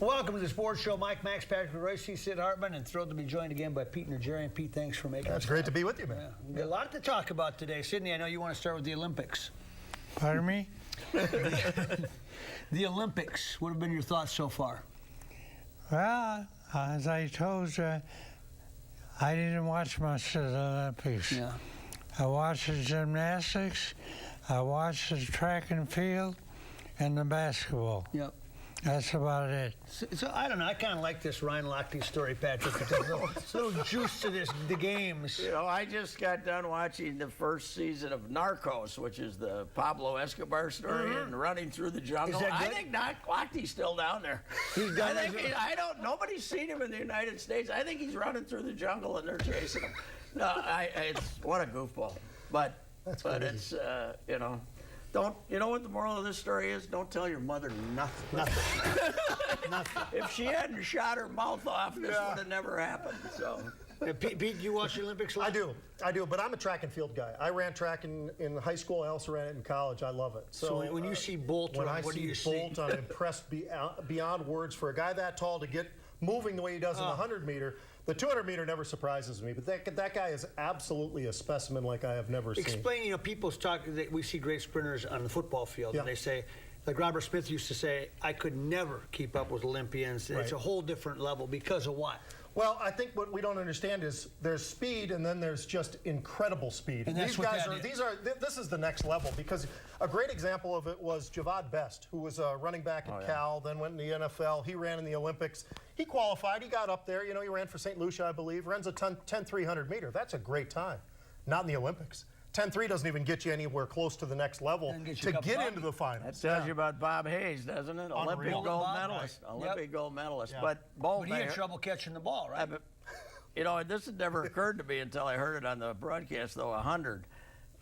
Welcome to the Sports Show. Mike, Max, Patrick, Royce, Sid Hartman, and thrilled to be joined again by Pete Nigerian. Pete, thanks for making That's great to be with you, man. Yeah. A lot to talk about today. Sydney, I know you want to start with the Olympics. Pardon me? The Olympics. What have been your thoughts so far? Well, as I told you, I didn't watch much of the Olympics. Yeah. I watched the gymnastics, I watched the track and field, and the basketball. Yep. That's about it. So I don't know. I kind of like this Ryan Lochte story, Patrick. There's a little juice to the games. You know, I just got done watching the first season of Narcos, which is the Pablo Escobar story, and running through the jungle. Is that I good? think Lochte's still down there. He's done. Nobody's seen him in the United States. I think he's running through the jungle and they're chasing him. No, it's what a goofball. But it's you know. You know what the moral of this story is? Don't tell your mother nothing. Nothing. If she hadn't shot her mouth off, this would have never happened. So. Pete, you watch the Olympics a lot? I do, but I'm a track and field guy. I ran track in high school. I also ran it in college. I love it. So when you see Bolt run, what do you see? When I see Bolt, I'm impressed beyond words. For a guy that tall to get moving the way he does in the 100-meter, the 200-meter never surprises me. But that guy is absolutely a specimen like I have never seen. Explain, you know, people's talk, we see great sprinters on the football field, and they say, like Robert Smith used to say, I could never keep up with Olympians. It's a whole different level because of what? Well, I think what we don't understand is there's speed and then there's just incredible speed. And these guys this is the next level, because a great example of it was Javad Best, who was a running back at Cal, then went in the NFL. He ran in the Olympics. He qualified. He got up there. You know, he ran for St. Lucia, I believe. Runs a 10-300 meter. That's a great time. Not in the Olympics. 10-3 doesn't even get you anywhere close to the next level to get into the finals. That tells you about Bob Hayes, doesn't it? Olympic gold medalist. Olympic gold medalist. Yeah. But he had trouble catching the ball, right? You know, this had never occurred to me until I heard it on the broadcast, though. 100.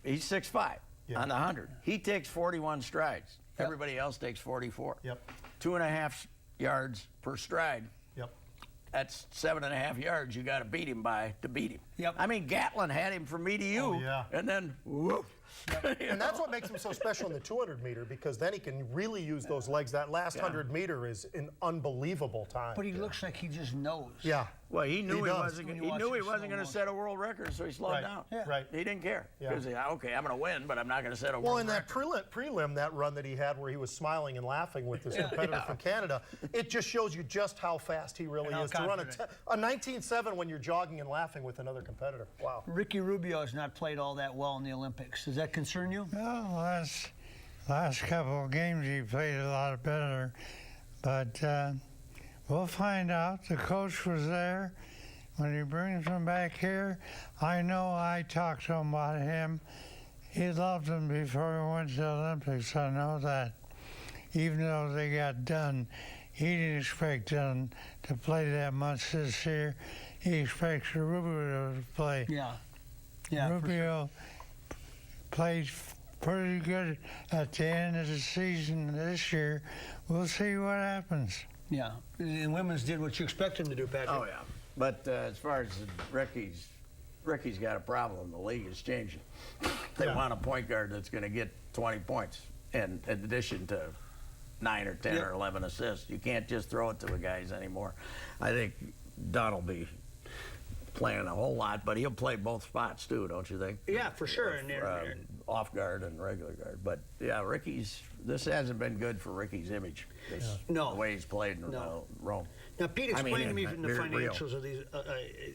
He's 6'5" on the 100. He takes 41 strides. Everybody else takes 44. 2.5 yards per stride. That's 7.5 yards you got to beat him by to beat him. I mean, Gatlin had him from me to you, and then whoop. And that's what makes him so special in the 200-meter, because then he can really use those legs. That last 100-meter is an unbelievable time. But he looks like he just knows. Yeah. Well, he knew he wasn't going to set a world record, so he slowed down. He didn't care. Because okay, I'm going to win, but I'm not going to set a world record. Well, in that prelim, that run that he had where he was smiling and laughing with his competitor from Canada, it just shows you just how fast he really is. To run a 19.7 when you're jogging and laughing with another competitor. Wow. Ricky Rubio has not played all that well in the Olympics. Does that concern you? Well, last couple of games he played a lot better, but we'll find out. The coach was there. When he brings him back here, I know I talked to him about him. He loved him before he went to the Olympics. I know that. Even though they got done, he didn't expect them to play that much this year. He expects Rubio to play. Rubio played pretty good at the end of the season this year. We'll see what happens. Yeah, and women's did what you expect him to do, Patrick. Oh, yeah. But as far as Ricky's got a problem. The league is changing. They want a point guard that's going to get 20 points, and in addition to 9 or 10 or 11 assists. You can't just throw it to the guys anymore. I think Dunn will be playing a whole lot, but he'll play both spots too, don't you think? Yeah, for sure. Off guard and regular guard. But yeah, this hasn't been good for Ricky's image. The way he's played in Rome. Now, Pete, explain to me the financials of these.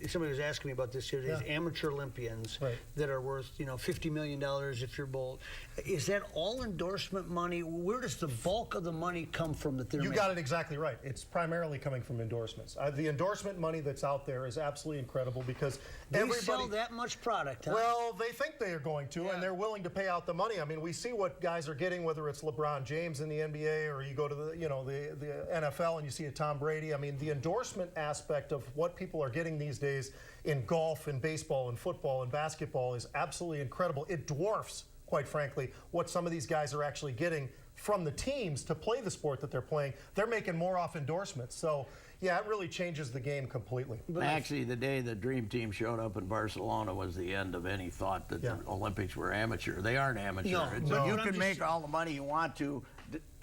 Somebody was asking me about this here. These amateur Olympians that are worth, $50 million if you're Bolt. Is that all endorsement money? Where does the bulk of the money come from that they're making? You got it exactly right. It's primarily coming from endorsements. The endorsement money that's out there is absolutely incredible because everybody sell that much product. Huh? Well, they think they are going to, and they're willing to pay out the money. I mean, we see what guys are getting, whether it's LeBron James in the NBA or you go to the NFL and you see a Tom Brady. I mean, the endorsement aspect of what people are getting these days in golf and baseball and football and basketball is absolutely incredible. It dwarfs, quite frankly, what some of these guys are actually getting from the teams to play the sport that they're playing. They're making more off endorsements. So, yeah, it really changes the game completely. Actually, the day the Dream Team showed up in Barcelona was the end of any thought that the Olympics were amateur. They aren't amateur. No, you can make all the money you want to,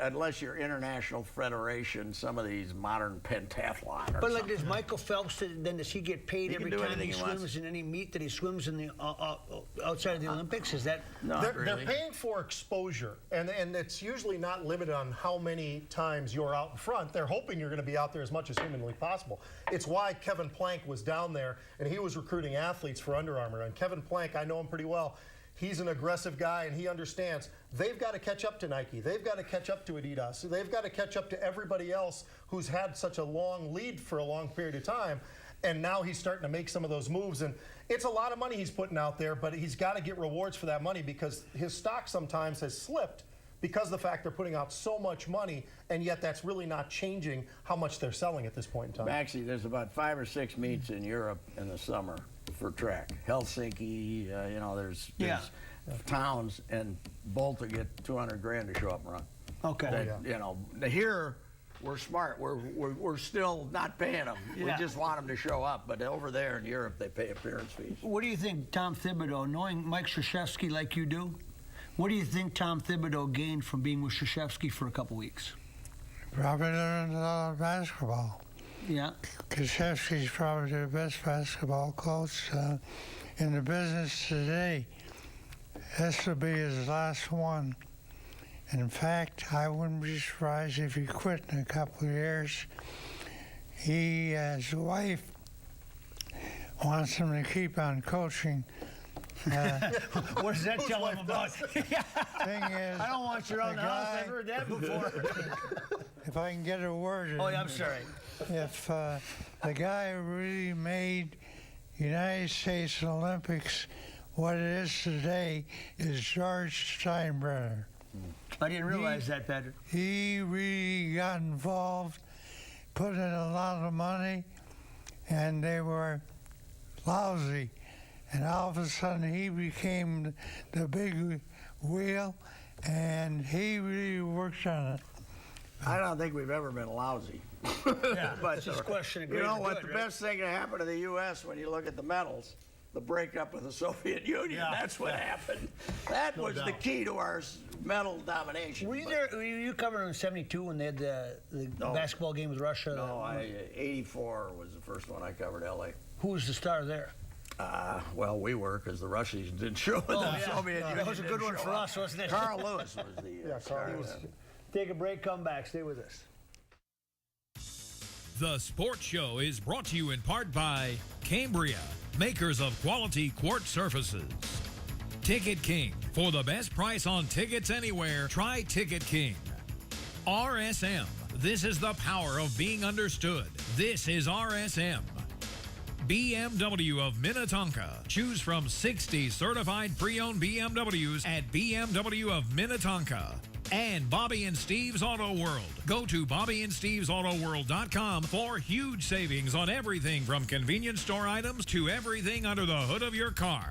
unless you're International Federation, some of these modern pentathlon. But like, does Michael Phelps, then does he get paid every time he swims in any meet that he swims in the outside of the Olympics? Is that they're paying for exposure, and it's usually not limited on how many times you're out in front. They're hoping you're going to be out there as much as humanly possible. It's why Kevin Plank was down there, and he was recruiting athletes for Under Armour. And Kevin Plank, I know him pretty well. He's an aggressive guy, and he understands they've got to catch up to Nike. They've got to catch up to Adidas. They've got to catch up to everybody else who's had such a long lead for a long period of time. And now he's starting to make some of those moves. And it's a lot of money he's putting out there, but he's got to get rewards for that money, because his stock sometimes has slipped because of the fact they're putting out so much money, and yet that's really not changing how much they're selling at this point in time. Maxie, there's about 5 or 6 meets in Europe in the summer for track. Helsinki, you know, there's towns, and Bolt will get 200 grand to show up and run. okay? You know, here we're smart. We're still not paying them. We just want them to show up. But over there in Europe, they pay appearance fees. What do you think, Tom Thibodeau, knowing Mike Krzyzewski like you do? What do you think Tom Thibodeau gained from being with Krzyzewski for a couple weeks? Probably learned a lot of basketball. Yeah. Krzyzewski's probably the best basketball coach in the business today. This will be his last one. In fact, I wouldn't be surprised if he quit in a couple of years. His wife wants him to keep on coaching. What does that tell him about? Thing is, I don't want you around the house. I've heard that before. If I can get a word in. Oh, yeah, I'm sorry. If the guy who really made United States Olympics what it is today is George Steinbrenner. I didn't realize that, Patrick. He really got involved, put in a lot of money, and they were lousy. And all of a sudden, he became the big wheel, and he really worked on it. I don't think we've ever been lousy. Yeah, but just question of you know greater what? good, The right? best thing that happened to the U.S. when you look at the medals, the breakup of the Soviet Union. Yeah. That's what happened. That was the key to our medal domination. Were you there? Were you covering in '72 when they had the basketball game with Russia? No, 84 was the first one I covered. L.A. Who was the star there? Well, we were, because the Russians didn't show up. Soviet Union That was a good one for us, wasn't it? Carl Lewis was the star. Take a break, come back, stay with us. The Sports Show is brought to you in part by Cambria, makers of quality quartz surfaces. Ticket King. For the best price on tickets anywhere, try Ticket King. RSM. This is the power of being understood. This is RSM. BMW of Minnetonka. Choose from 60 certified pre-owned BMWs at BMW of Minnetonka. And Bobby and Steve's Auto World. Go to BobbyandStevesAutoWorld.com for huge savings on everything from convenience store items to everything under the hood of your car.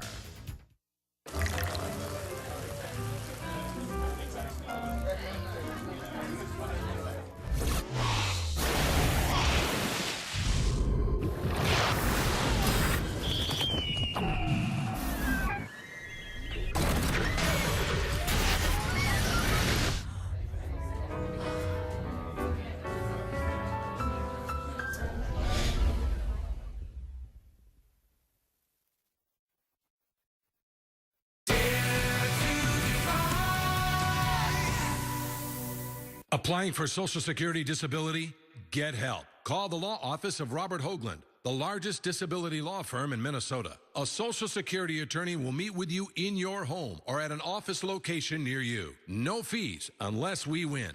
Applying for Social Security disability? Get help. Call the law office of Robert Hoagland, the largest disability law firm in Minnesota. A Social Security attorney will meet with you in your home or at an office location near you. No fees unless we win.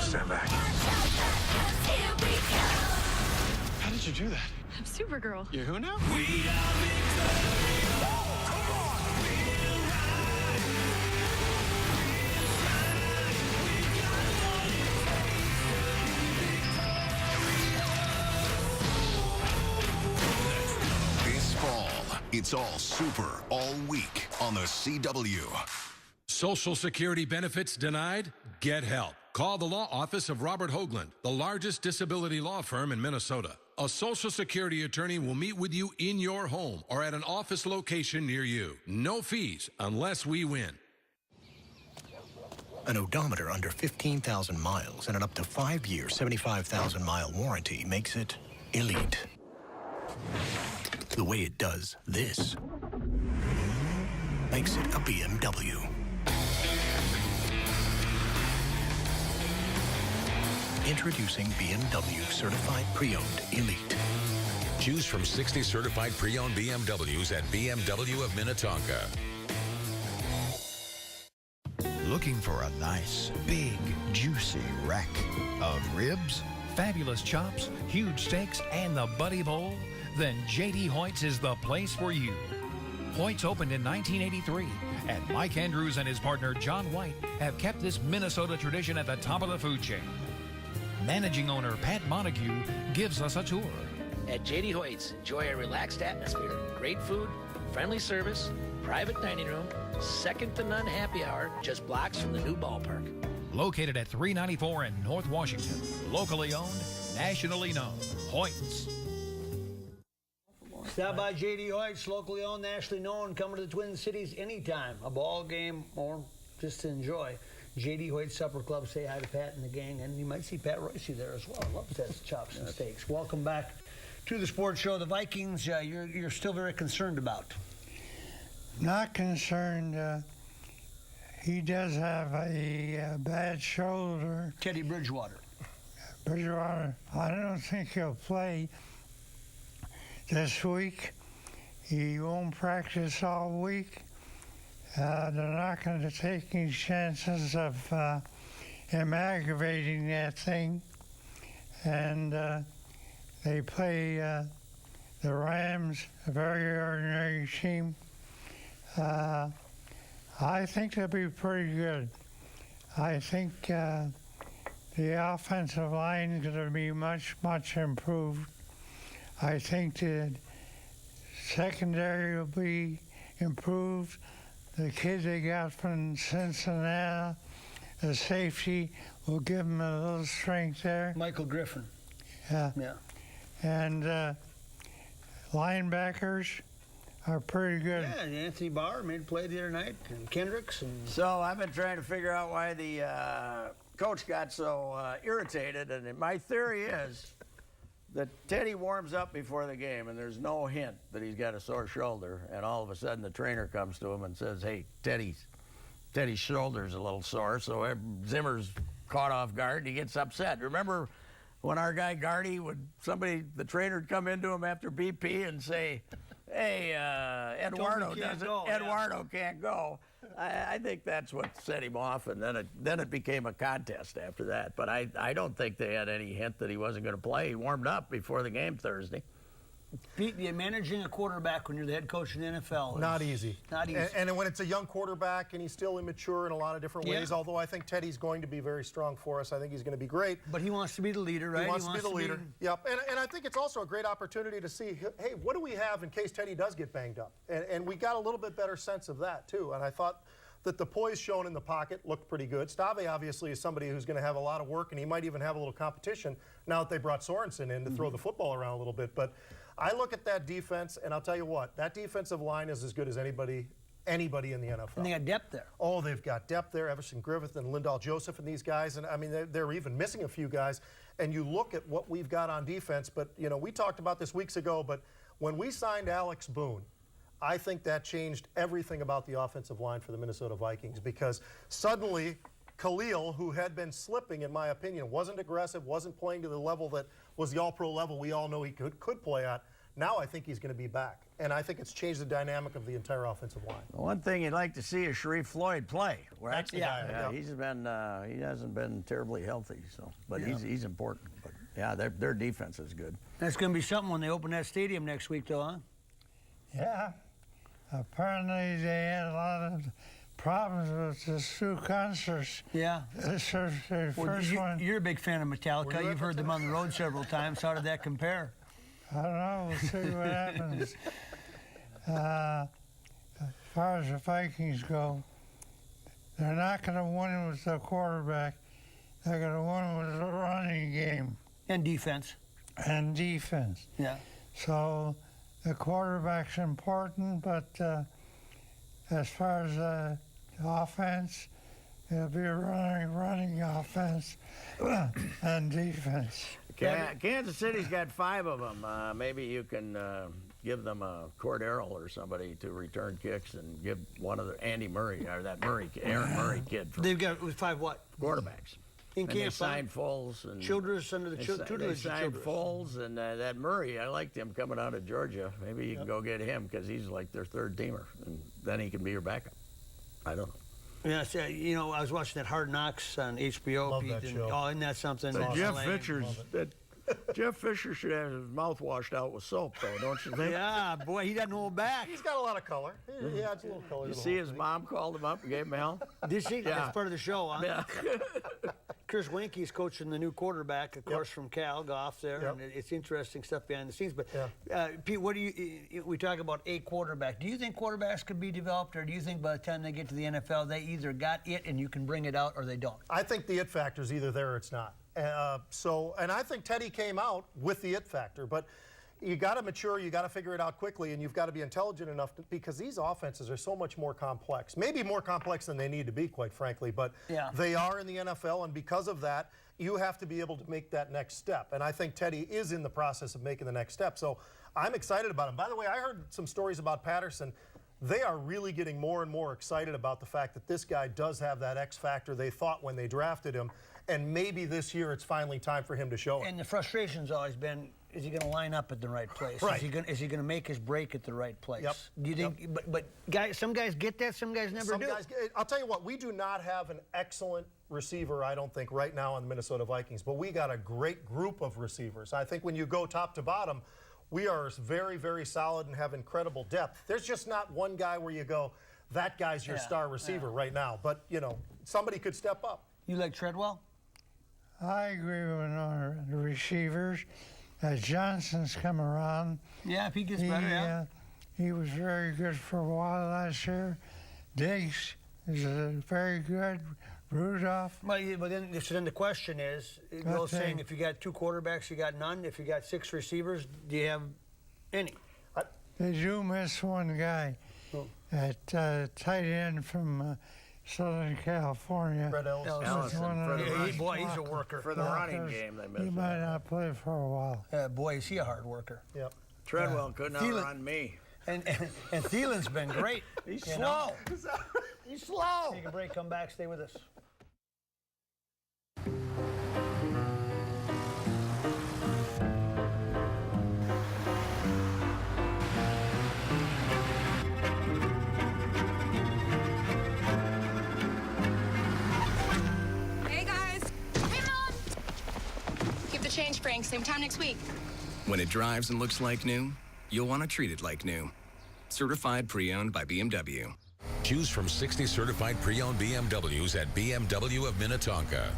Stand back. How did you do that? I'm Supergirl. You're who now? This fall, it's all super all week on the CW. Social Security benefits denied? Get help. Call the law office of Robert Hoagland, the largest disability law firm in Minnesota. A Social Security attorney will meet with you in your home or at an office location near you. No fees unless we win. An odometer under 15,000 miles and an up to 5-year, 75,000-mile warranty makes it elite. The way it does this makes it a BMW. Introducing BMW Certified Pre-Owned Elite. Choose from 60 certified pre-owned BMWs at BMW of Minnetonka. Looking for a nice, big, juicy rack of ribs? Fabulous chops, huge steaks, and the Buddy Bowl? Then J.D. Hoyt's is the place for you. Hoyt's opened in 1983, and Mike Andrews and his partner John White have kept this Minnesota tradition at the top of the food chain. Managing owner Pat Montague gives us a tour. At J.D. Hoyt's, enjoy a relaxed atmosphere, great food, friendly service, private dining room, second to none happy hour, just blocks from the new ballpark. Located at 394 in North Washington. Locally owned, nationally known. Hoyt's. Stop by J.D. Hoyt's, locally owned, nationally known. Come to the Twin Cities anytime. A ball game or just to enjoy. J.D. Hoyt's Supper Club. Say hi to Pat and the gang. And you might see Pat Royce there as well. Loves that chops and steaks. Welcome back to the sports show. The Vikings, you're still very concerned about. Not concerned. He does have a bad shoulder. Teddy Bridgewater. Bridgewater, I don't think he'll play this week. He won't practice all week. They're not going to take any chances of him aggravating that thing. And they play the Rams, a very ordinary team. I think they'll be pretty good. I think the offensive line is going to be much, much improved. I think the secondary will be improved. The kid they got from Cincinnati, the safety, will give them a little strength there. Michael Griffin. Yeah. Yeah. And linebackers are pretty good. Yeah, and Anthony Barr made a play the other night, and Kendricks. And So I've been trying to figure out why the coach got so irritated, and my theory is that Teddy warms up before the game, and there's no hint that he's got a sore shoulder, and all of a sudden the trainer comes to him and says, hey, Teddy's shoulder's a little sore, so Zimmer's caught off guard, and he gets upset. Remember when our guy Gardy the trainer would come into him after BP and say, hey, Eduardo can't go. I think that's what set him off, and then it became a contest after that. But I don't think they had any hint that he wasn't going to play. He warmed up before the game Thursday. Pete, managing a quarterback when you're the head coach in the NFL not easy. Not easy. And when it's a young quarterback and he's still immature in a lot of different ways, although I think Teddy's going to be very strong for us. I think he's going to be great. But he wants to be the leader, right? He wants to be the leader. Yep. And I think it's also a great opportunity to see, hey, what do we have in case Teddy does get banged up? And we got a little bit better sense of that, too. And I thought that the poise shown in the pocket looked pretty good. Stave obviously is somebody who's going to have a lot of work, and he might even have a little competition now that they brought Sorensen in to throw the football around a little bit. But I look at that defense, and I'll tell you what, that defensive line is as good as anybody in the NFL. And they got depth there. Oh, they've got depth there. Everson Griffith and Lindahl Joseph and these guys. And, I mean, they're even missing a few guys. And you look at what we've got on defense. But, you know, we talked about this weeks ago, but when we signed Alex Boone, I think that changed everything about the offensive line for the Minnesota Vikings, because suddenly Khalil, who had been slipping, in my opinion, wasn't aggressive, wasn't playing to the level that was the all-pro level we all know he could play at. Now I think he's going to be back, and I think it's changed the dynamic of the entire offensive line. The one thing you'd like to see is Sharif Floyd play. Right? That's the guy. Yeah, he hasn't been terribly healthy, but he's important. But yeah, their defense is good. That's going to be something when they open that stadium next week, though, huh? Yeah. Apparently they had a lot of problems with the two concerts. Yeah. You're a big fan of Metallica. You've heard them on the road several times. How did that compare? I don't know. We'll see what happens. As far as the Vikings go, they're not going to win with the quarterback. They're going to win with the running game. And defense. Yeah. So the quarterback's important, but as far as the offense, It'll be a running offense and defense. Kansas City's got 5 of them. Maybe you can give them a Cordero or somebody to return kicks and give one of the Andy Murray or that Aaron Murray kid. They've got 5 what? Quarterbacks. In camp, they signed Foles and Childress under the They signed Foles and that Murray. I liked him coming out of Georgia. Maybe you can go get him because he's like their 3rd teamer, and then he can be your backup. I don't know. Yeah, I was watching that Hard Knocks on HBO. Love that show. Oh, isn't that something? Jeff Fisher should have his mouth washed out with soap, though, don't you think? Yeah, boy, he doesn't hold back. He's got a lot of color. He adds a little color. You see his mom called him up and gave him hell? Did she? Yeah. That's part of the show, huh? Yeah. Chris Winke's coaching the new quarterback, of course, from Cal, Goff there, and it's interesting stuff behind the scenes. But, Pete, we talk about a quarterback. Do you think quarterbacks could be developed, or do you think by the time they get to the NFL, they either got it and you can bring it out, or they don't? I think the it factor is either there or it's not. And I think Teddy came out with the it factor, but you got to mature, you got to figure it out quickly, and you've got to be intelligent enough because these offenses are so much more complex. Maybe more complex than they need to be, quite frankly, but they are in the NFL, and because of that, you have to be able to make that next step. And I think Teddy is in the process of making the next step. So I'm excited about him. By the way, I heard some stories about Patterson. They are really getting more and more excited about the fact that this guy does have that X factor they thought when they drafted him. And maybe this year it's finally time for him to show it. And the frustration's always been, is he going to line up at the right place? Right. Is he going to make his break at the right place? Yep. Do you think? But guys, some guys get that, some guys never do. I'll tell you what, we do not have an excellent receiver, I don't think, right now on the Minnesota Vikings, but we got a great group of receivers. I think when you go top to bottom, we are very, very solid and have incredible depth. There's just not one guy where you go, that guy's your star receiver right now. But, somebody could step up. You like Treadwell? I agree with our receivers. Johnson's come around. Yeah, if he gets better, he was very good for a while last year. Diggs is very good. Rudolph. But then the question is, saying if you got 2 quarterbacks, you got none. If you got 6 receivers, do you have any? They do miss one guy at tight end from Southern California. Brett Ellison. Boy, he's a worker. For the running game, they missed He might not play for a while. Boy, is he a hard worker. Yep. Treadwell could not run me. And Thielen's been great. He's slow. He's slow. Take a break, come back, stay with us. Change, Frank. Same time next week. When it drives and looks like new, you'll want to treat it like new. Certified pre-owned by BMW. Choose from 60 certified pre-owned BMWs at BMW of Minnetonka.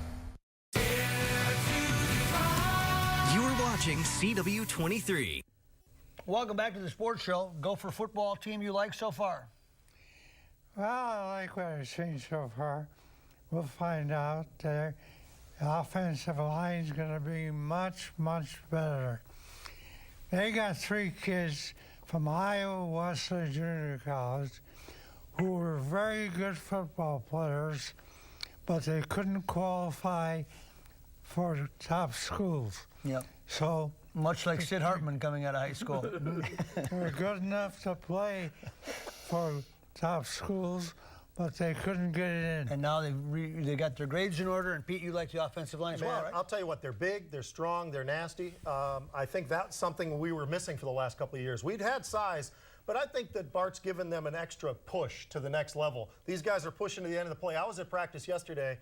You're watching CW-23. Welcome back to the sports show. Gopher football team you like so far? Well, I like what I've seen so far. We'll find out there. The offensive line is going to be much, much better. They got 3 kids from Iowa Wesley Junior College who were very good football players, but they couldn't qualify for top schools. Yep. So much like Sid Hartman coming out of high school. They're good enough to play for top schools, but they couldn't get it in. And now they got their grades in order, and Pete, you like the offensive line as well, right? I'll tell you what, they're big, they're strong, they're nasty. I think that's something we were missing for the last couple of years. We'd had size, but I think that Bart's given them an extra push to the next level. These guys are pushing to the end of the play. I was at practice yesterday.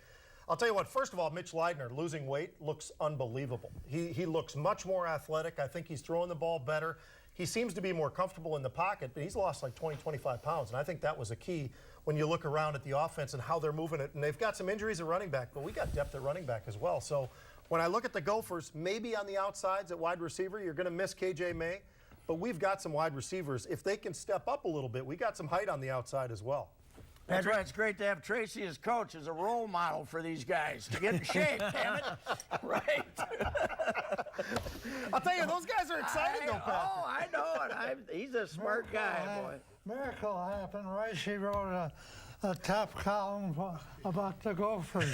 I'll tell you what, first of all, Mitch Leidner, losing weight, looks unbelievable. He looks much more athletic. I think he's throwing the ball better. He seems to be more comfortable in the pocket, but he's lost like 20, 25 pounds, and I think that was a key when you look around at the offense and how they're moving it. And they've got some injuries at running back, but we got depth at running back as well. So when I look at the Gophers, maybe on the outsides at wide receiver, you're going to miss KJ May, but we've got some wide receivers. If they can step up a little bit, we got some height on the outside as well. That's right. It's great to have Tracy as coach, as a role model for these guys to get in shape, damn it. Right. I'll tell you, those guys are excited, though, Pat. Oh, I know it. He's a smart guy, boy. Miracle happened, right? She wrote a top column about the Gophers.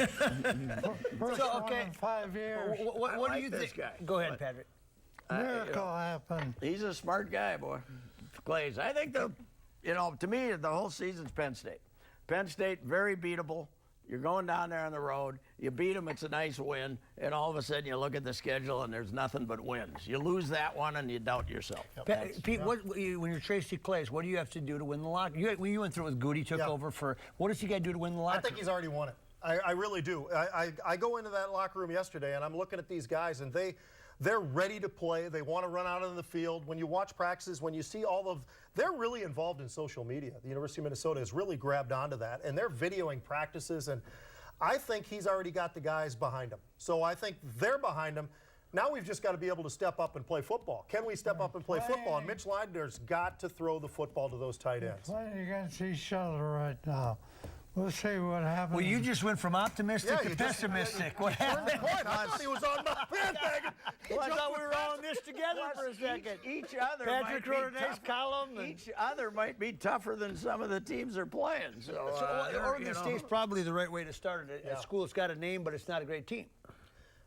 First one in 5 years. What do you think? Go ahead, Patrick. Miracle happened. He's a smart guy, boy. Glaze. I think to me, the whole season's Penn State. Penn State, very beatable. You're going down there on the road. You beat them, it's a nice win. And all of a sudden, you look at the schedule, and there's nothing but wins. You lose that one, and you doubt yourself. Pete, when you're Tracy Claeys, what do you have to do to win the locker? You went through it with Goody, took over for. What does he got to do to win the locker? I think he's already won it. I really do. I go into that locker room yesterday, and I'm looking at these guys, and they're ready to play. They want to run out on the field. When you watch practices, when you see they're really involved in social media. The University of Minnesota has really grabbed onto that, and they're videoing practices, and I think he's already got the guys behind him. So I think they're behind him. Now we've just got to be able to step up and play football. Can we step up and play football? And Mitch Leidner's got to throw the football to those tight ends. We're playing against each other right now. We'll see what happens. Well, you just went from optimistic to pessimistic. What happened? I thought he was on my bandwagon. Well, I thought we were all in this together for a second. Each other Patrick wrote a nice column. Each other might be tougher than some of the teams are playing. So, Oregon State's probably the right way to start it. At school, it's got a name, but it's not a great team.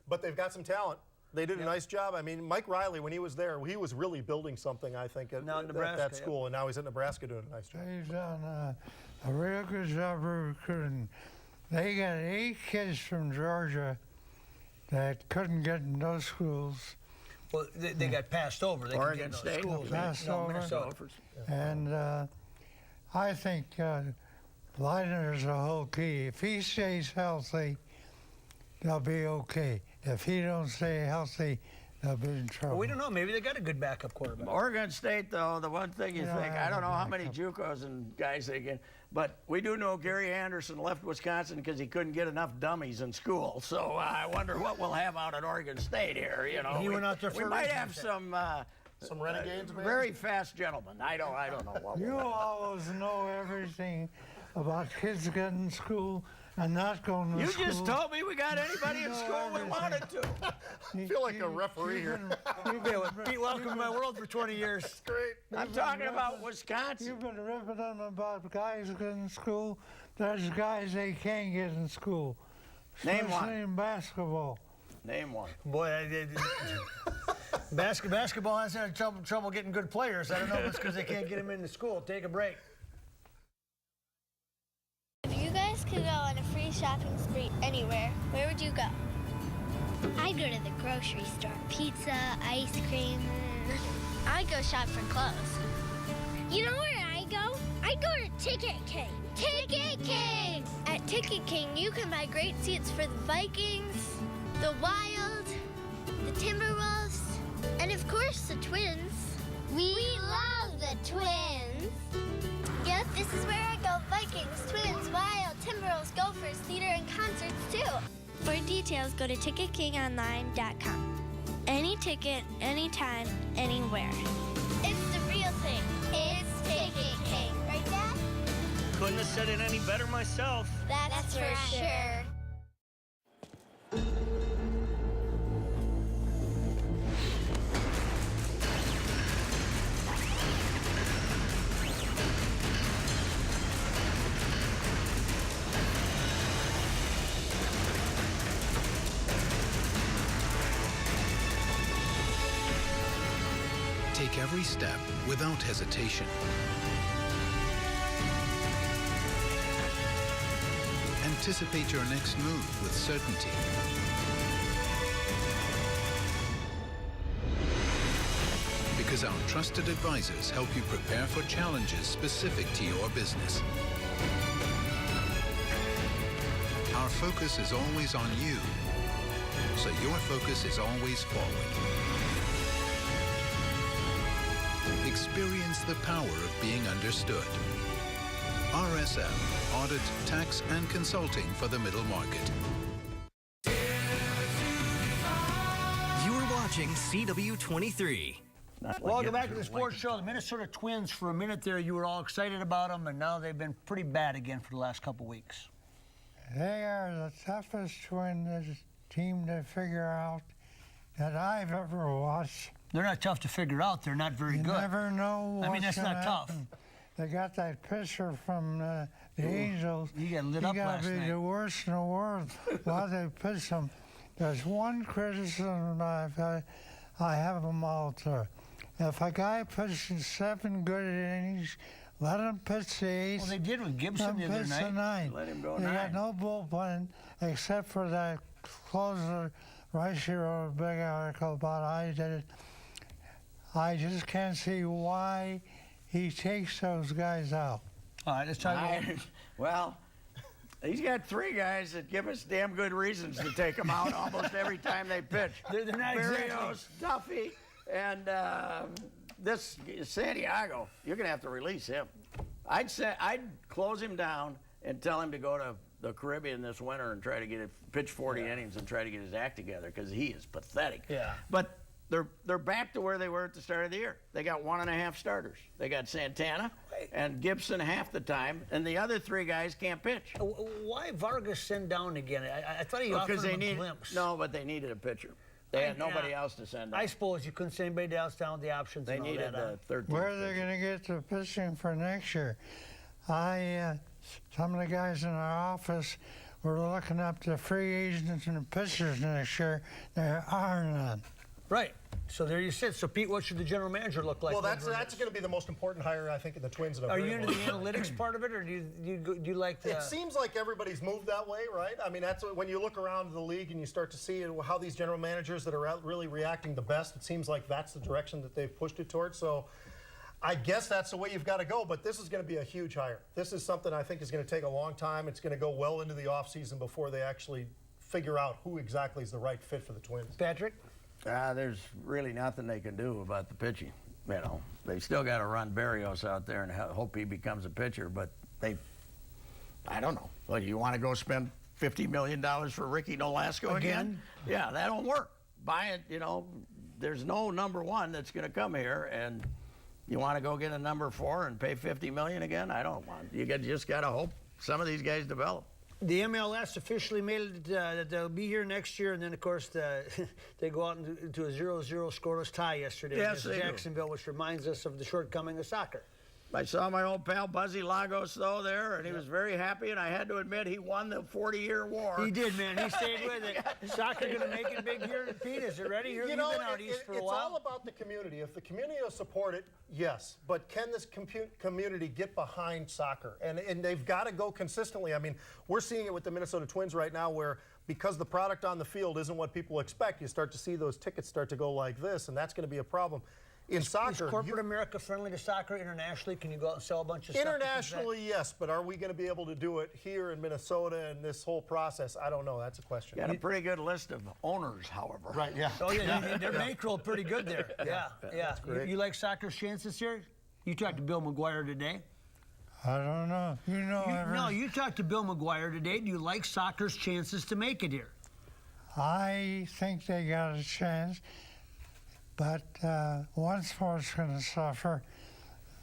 But they've got some talent. They did a nice job. I mean, Mike Riley, when he was there, he was really building something, I think, at that school. And now he's at Nebraska doing a nice job. He's done a real good job recruiting. They got 8 kids from Georgia that couldn't get in those schools. Well, they got passed over. They Oregon State passed over. Minnesota. And I think Leidner's the whole key. If he stays healthy, they'll be okay. If he don't stay healthy, they'll be in trouble. Well, we don't know. Maybe they got a good backup quarterback. Oregon State, though, the one thing you think, I don't know how many JUCOs and guys they get, but we do know Gary Anderson left Wisconsin because he couldn't get enough dummies in school. So I wonder what we'll have out at Oregon State here. You know, he went out there for we might have some renegades, very fast gentlemen. I don't know what. You always know everything about kids getting in school and not going to school. You just told me we got anybody in school we wanted to. I feel like a referee here. You've been with Pete Welcome to my world for 20 years. That's great. I'm talking about Wisconsin. You've been ripping them about guys getting in school. There's guys they can't get in school. Name one. In basketball. Name one. Boy, basketball has had trouble getting good players. I don't know if it's because they can't get them into school. Take a break. If you guys could go on a free shopping spree anywhere, where would you go? I'd go to the grocery store. Pizza, ice cream. I'd go shop for clothes. You know where I go? I'd go to Ticket King. Ticket King! At Ticket King, you can buy great seats for the Vikings, the Wild, the Timberwolves, and of course the Twins. We love the Twins. Yep, this is where I go. Vikings, Twins, Wild, Timberwolves, Gophers, theater, and concerts too. For details, go to TicketKingOnline.com. Any ticket, anytime, anywhere. It's the real thing. It's Ticket King. Right, Dad? Couldn't have said it any better myself. That's for sure. Take every step without hesitation. Anticipate your next move with certainty. Because our trusted advisors help you prepare for challenges specific to your business. Our focus is always on you, so your focus is always forward. Experience the power of being understood. RSM, Audit, Tax, and Consulting for the Middle Market. You're watching CW-23. Welcome back to the sports show. The Minnesota Twins, for a minute there, you were all excited about them, and now they've been pretty bad again for the last couple weeks. They are the toughest Twins team to figure out that I've ever watched. They're not tough to figure out. They're not very good. You never know what's I mean, that's not tough. they got that pitcher from the Angels. He got lit up last He got to be the worst in the world while they pitch him. There's one criticism I have them all to. If a guy pitches 7 good innings, let him pitch the 8th. Well, they did with Gibson the other pitch night. the 9th. Let him go They 9. got no bullpen except for that closer. Rice wrote a big article about how he did it. I just can't see why he takes those guys out. All right, let's talk about. Well, he's got 3 guys that give us damn good reasons to take them out almost every time they pitch. They're not Berrios, Duffy, and this Santiago. You're going to have to release him. I'd close him down and tell him to go to the Caribbean this winter and try to pitch 40 innings and try to get his act together, because he is pathetic. Yeah. But they're back to where they were at the start of the year. They got 1.5 starters. They got Santana and Gibson half the time, and the other 3 guys can't pitch. Why Vargas send down again? I thought he offered him a glimpse. No, but they needed a pitcher. They had nobody else to send down. I suppose you couldn't send anybody else down with the options. They and all needed that, a third. Where are they going to get the pitching for next year? Some of the guys in our office were looking up the free agents and the pitchers next year. There are none. Right. So there you sit. So Pete, what should the general manager look like? Well, that's going to be the most important hire, I think, in the Twins. Are you into the analytics part of it, or do you like the? It seems like everybody's moved that way, right? I mean, that's when you look around the league and you start to see how these general managers that are really reacting the best. It seems like that's the direction that they've pushed it towards. So, I guess that's the way you've got to go. But this is going to be a huge hire. This is something I think is going to take a long time. It's going to go well into the offseason before they actually figure out who exactly is the right fit for the Twins. Patrick? There's really nothing they can do about the pitching. You know, they still got to run Berrios out there and hope he becomes a pitcher. But I don't know. Well, you want to go spend $50 million for Ricky Nolasco again? Yeah, that don't work. Buy it. You know, there's no number 1 that's going to come here, and you want to go get a number 4 and pay $50 million again? I don't want. You just got to hope some of these guys develop. The MLS officially made it that they'll be here next year, and then, of course, they go out into a 0-0 scoreless tie yesterday against Jacksonville, which reminds us of the shortcoming of soccer. I saw my old pal Buzzy Lagos, though, there, and he was very happy, and I had to admit he won the 40-year war. He did, man. He stayed with it. Soccer going to make it big here. Pete, is it ready? You've been out east for a while. It's all about the community. If the community will support it, yes. But can this community get behind soccer? And they've got to go consistently. I mean, we're seeing it with the Minnesota Twins right now, where because the product on the field isn't what people expect, you start to see those tickets start to go like this, and that's going to be a problem. In soccer, is corporate America friendly to soccer internationally? Can you go out and sell a bunch of stuff? Internationally, yes, but are we going to be able to do it here in Minnesota and this whole process? I don't know. That's a question. Got a pretty good list of owners, however. Right, yeah. Oh, yeah, their bankroll pretty good there. Yeah. You like soccer's chances here? You talked to Bill McGuire today. I don't know. No, you talked to Bill McGuire today. Do you like soccer's chances to make it here? I think they got a chance. But one sport's going to suffer.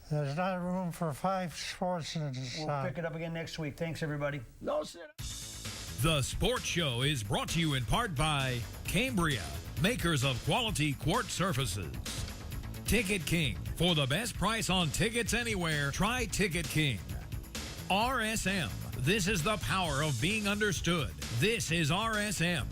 There's not room for 5 sports in this. We'll pick it up again next week. Thanks, everybody. No, sit. The Sports Show is brought to you in part by Cambria, makers of quality quartz surfaces. Ticket King. For the best price on tickets anywhere, try Ticket King. RSM. This is the power of being understood. This is RSM.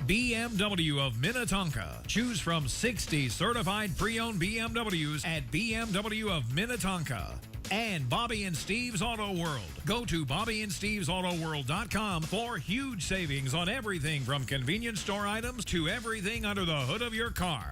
BMW of Minnetonka. Choose from 60 certified pre-owned BMWs at BMW of Minnetonka. And Bobby and Steve's Auto World. Go to BobbyandSteve'sAutoWorld.com for huge savings on everything from convenience store items to everything under the hood of your car.